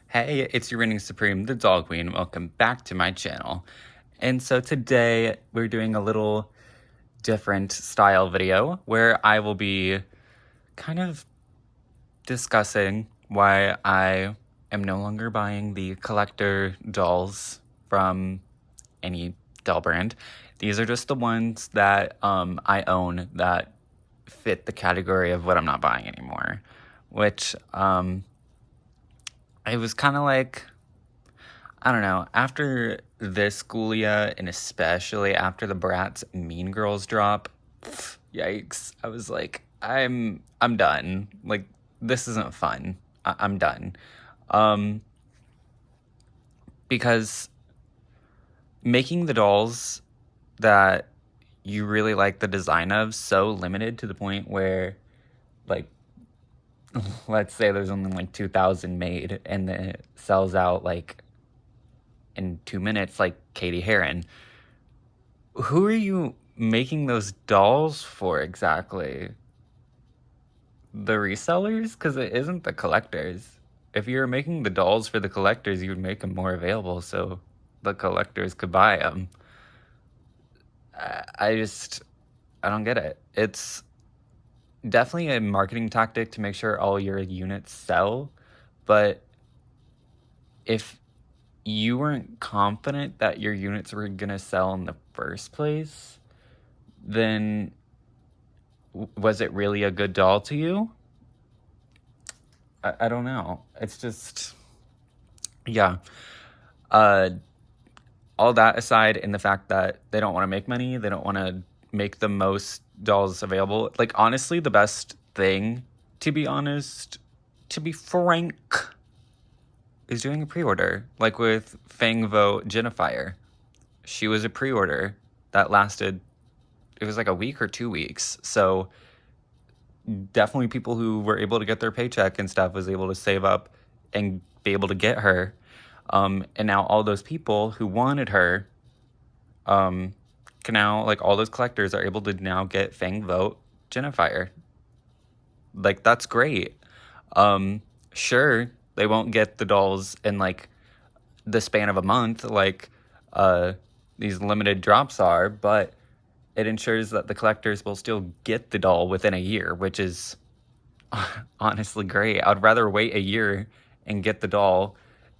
Hey, it's your reigning supreme, the Doll Queen. Welcome back to my channel. And so today we're doing a little different style video where I will be kind of discussing why I am no longer buying the collector dolls from any doll brand. These are just the ones that I own that fit the category of what I'm not buying anymore, which it was kind of like, I don't know, after this ghoulia and especially after the Bratz Mean Girls drop, yikes, I was like, I'm done. Like, this isn't fun. I'm done. Um, because making the dolls that you really like the design of so limited to the point where, like, let's say there's only like 2,000 made and it sells out like in 2 minutes, like Katie Heron. Who are you making those dolls for exactly? The resellers? Because it isn't the collectors. If you were making the dolls for the collectors, you would make them more available so the collectors could buy them. I don't get it. It's definitely a marketing tactic to make sure all your units sell, but if you weren't confident that your units were going to sell in the first place, then was it really a good doll to you? I don't know. It's just, yeah. Uh, all that aside, in the fact that they don't want to make money, they don't want to make the most dolls available. Like, honestly, the best thing, to be honest, to be frank, is doing a pre-order. Like with Fangvo Jennifer. She was a pre-order that lasted, it was like a week or 2 weeks. So definitely people who were able to get their paycheck and stuff was able to save up and be able to get her. And now all those people who wanted her can now, like, all those collectors are able to now get Fang Vote Jennifer. Like, that's great. Sure, they won't get the dolls in like the span of a month like uh, these limited drops are, but it ensures that the collectors will still get the doll within a year, which is honestly great. I'd rather wait a year and get the doll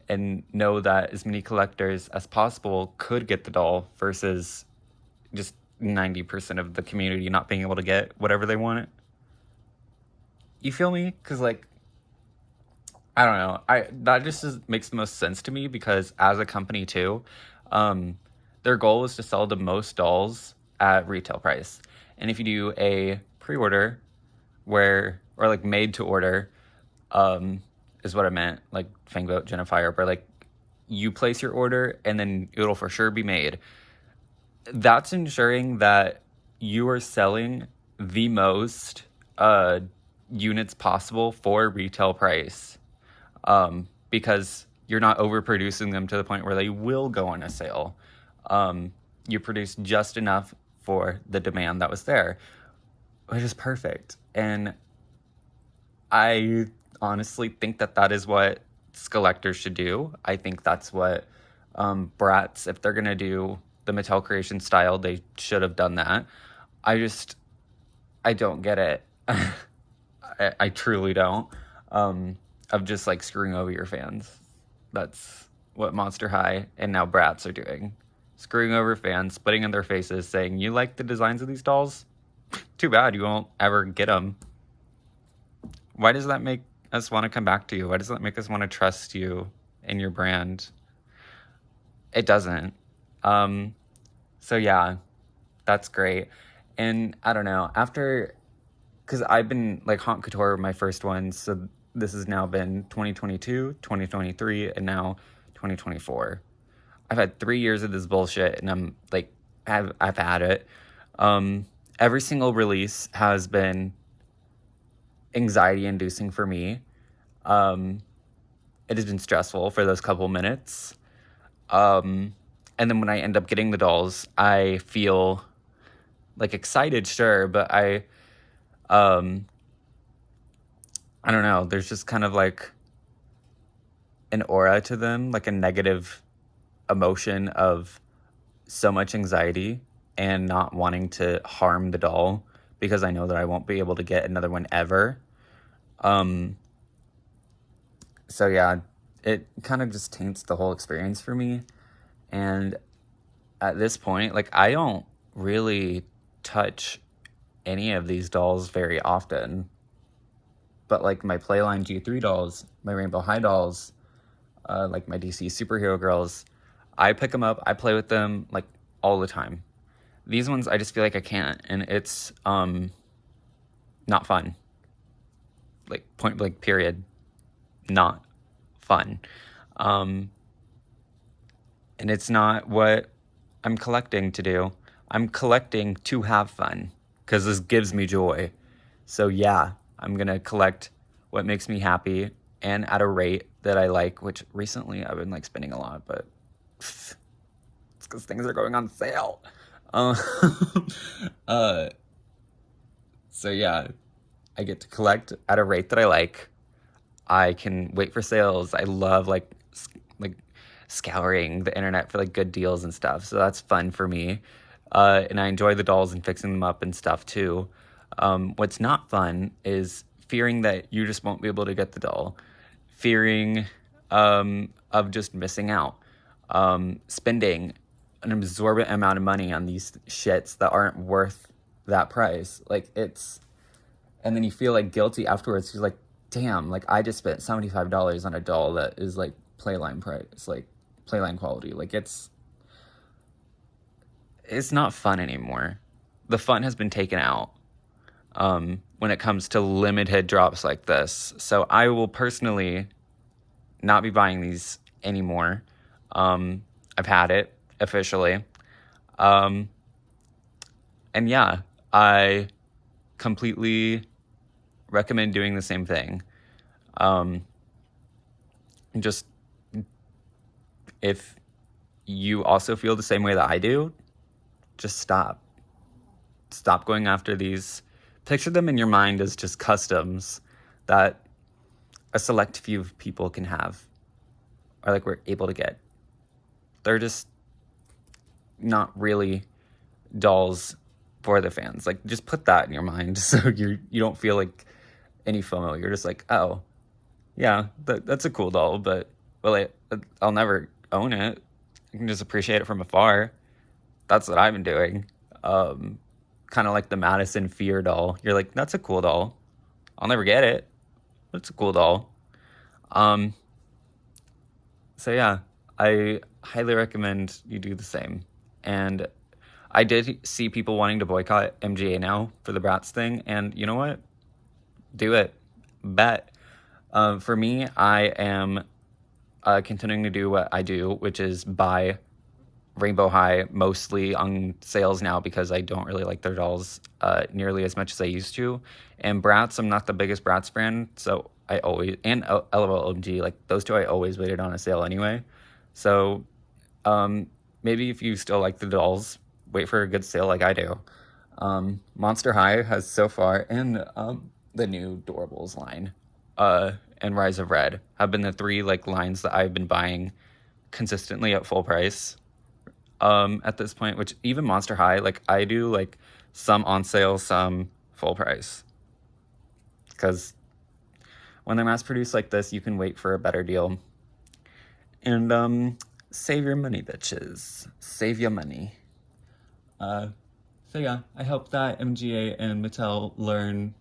and know that as many collectors as possible could get the doll versus just 90% of the community not being able to get whatever they want. You feel me? Because, like, I don't know. That just makes the most sense to me because as a company too, um, their goal is to sell the most dolls at retail price. And if you do a pre-order or like made to order, is what I meant, like Fangboat, Jennifer, where like you place your order and then it'll for sure be made. That's ensuring that you are selling the most units possible for retail price, because you're not overproducing them to the point where they will go on a sale. You produce just enough for the demand that was there, which is perfect. And I honestly think that that is what collectors should do. I think that's what Bratz, if they're going to do the Mattel Creation style, they should have done that. I don't get it. I truly don't. Of just like screwing over your fans. That's what Monster High and now Bratz are doing. Screwing over fans, spitting in their faces, saying, you like the designs of these dolls? Too bad you won't ever get them. Why does that make us want to come back to you? Why does that make us want to trust you and your brand? It doesn't. So yeah, that's great. And I don't know, because I've been like Haunt Couture, my first one, so this has now been 2022, 2023, and now 2024. I've had 3 years of this bullshit, and I'm like, I've had it. Every single release has been anxiety-inducing for me. It has been stressful for those couple minutes. And then when I end up getting the dolls, I feel like excited, sure, but I don't know. There's just kind of like an aura to them, like a negative emotion of so much anxiety and not wanting to harm the doll because I know that I won't be able to get another one ever. So yeah, it kind of just taints the whole experience for me. And at this point, like, I don't really touch any of these dolls very often. But like my Playline G3 dolls, my Rainbow High dolls, like my DC superhero girls, I pick them up, I play with them like all the time. These ones, I just feel like I can't, and it's not fun. Like, point blank, period. Not fun. And it's not what I'm collecting to do. I'm collecting to have fun because this gives me joy. So yeah, I'm gonna collect what makes me happy and at a rate that I like, which recently I've been like spending a lot, but it's because things are going on sale. Uh, so yeah, I get to collect at a rate that I like. I can wait for sales. I love like scouring the internet for like good deals and stuff. So that's fun for me. And I enjoy the dolls and fixing them up and stuff too. What's not fun is fearing that you just won't be able to get the doll, fearing of just missing out, spending an absorbent amount of money on these shits that aren't worth that price. Like, it's, and then you feel like guilty afterwards. You're like, damn, like I just spent $75 on a doll that is like Playline price, like Playline quality. Like, it's not fun anymore. The fun has been taken out when it comes to limited drops like this. So I will personally not be buying these anymore. I've had it officially. And yeah, I completely recommend doing the same thing. Just, if you also feel the same way that I do, just stop. Stop going after these. Picture them in your mind as just customs that a select few people can have, or like we're able to get. They're just not really dolls for the fans. Like, just put that in your mind so you don't feel like any FOMO. You're just like, oh, yeah, that's a cool doll, but well, I'll never own it. I can just appreciate it from afar. That's what I've been doing. Kind of like the Madison Fear doll. You're like, that's a cool doll. I'll never get it, but it's a cool doll. So yeah, I highly recommend you do the same. And I did see people wanting to boycott MGA now for the Bratz thing, and you know what? Do it. Bet. For me, I am continuing to do what I do, which is buy Rainbow High mostly on sales now because I don't really like their dolls nearly as much as I used to. And Bratz, I'm not the biggest Bratz fan, so I always, and LOLMG, like those two I always waited on a sale anyway. So maybe if you still like the dolls, wait for a good sale like I do. Monster High has so far, and the new Doorables line and Rise of Red have been the three like lines that I've been buying consistently at full price at this point, which even Monster High, like I do like some on sale, some full price, because when they're mass produced like this, you can wait for a better deal. And save your money, bitches. Save your money. So yeah, I hope that MGA and Mattel learn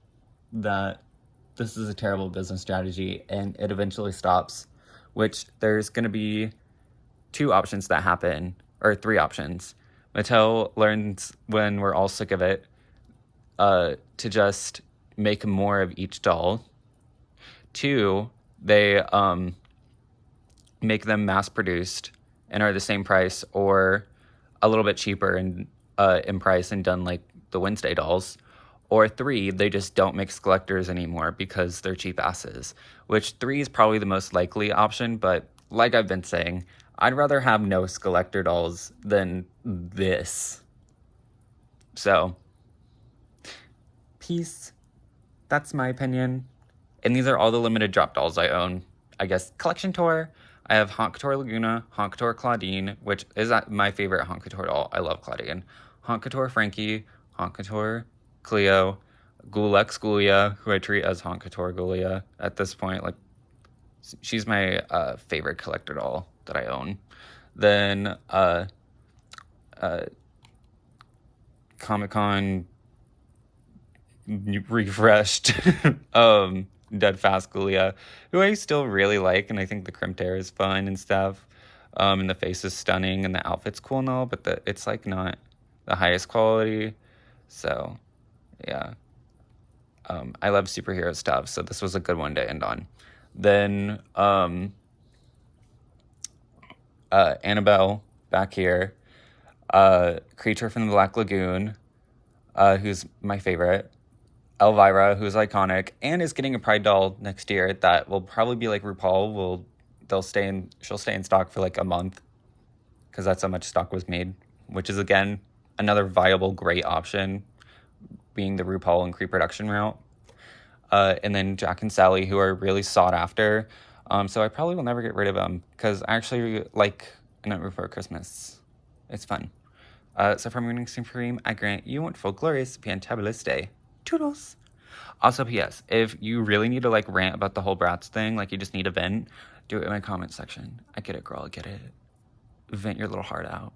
that this is a terrible business strategy and it eventually stops, which there's going to be two options that happen, or three options. Mattel learns when we're all sick of it to just make more of each doll. Two, they make them mass produced and are the same price or a little bit cheaper in price and done like the Wednesday dolls. Or three, they just don't mix collectors anymore because they're cheap asses, which three is probably the most likely option. But like I've been saying, I'd rather have no collector dolls than this. So, peace. That's my opinion. And these are all the limited drop dolls I own I guess, collection tour. I have Honk Couture Laguna, Honk Couture Claudine, which is my favorite Honk Couture doll. I love Claudine. Honk Couture Frankie, Honk Couture Cleo, Ghoulia, who I treat as Honk Couture Ghoulia at this point. Like, she's my favorite collector doll that I own. Then Comic-Con refreshed Dead Fast Ghoulia, who I still really like, and I think the crimped hair is fun and stuff. And the face is stunning, and the outfit's cool and all, but it's like not the highest quality. So, yeah. I love superhero stuff, so this was a good one to end on. Then Annabelle back here, Creature from the Black Lagoon, who's my favorite. Elvira, who's iconic, and is getting a Pride doll next year that will probably be like RuPaul. She'll stay in stock for like a month because that's how much stock was made, which is again another viable, great option, being the RuPaul and pre-production route. And then Jack and Sally, who are really sought after. So I probably will never get rid of them because I actually like A Night Before Christmas. It's fun. So from Reading Supreme, I grant you one full glorious fantabulous day. Toodles. Also, P.S. If you really need to like rant about the whole Bratz thing, like you just need a vent, do it in my comment section. I get it, girl. I get it. Vent your little heart out.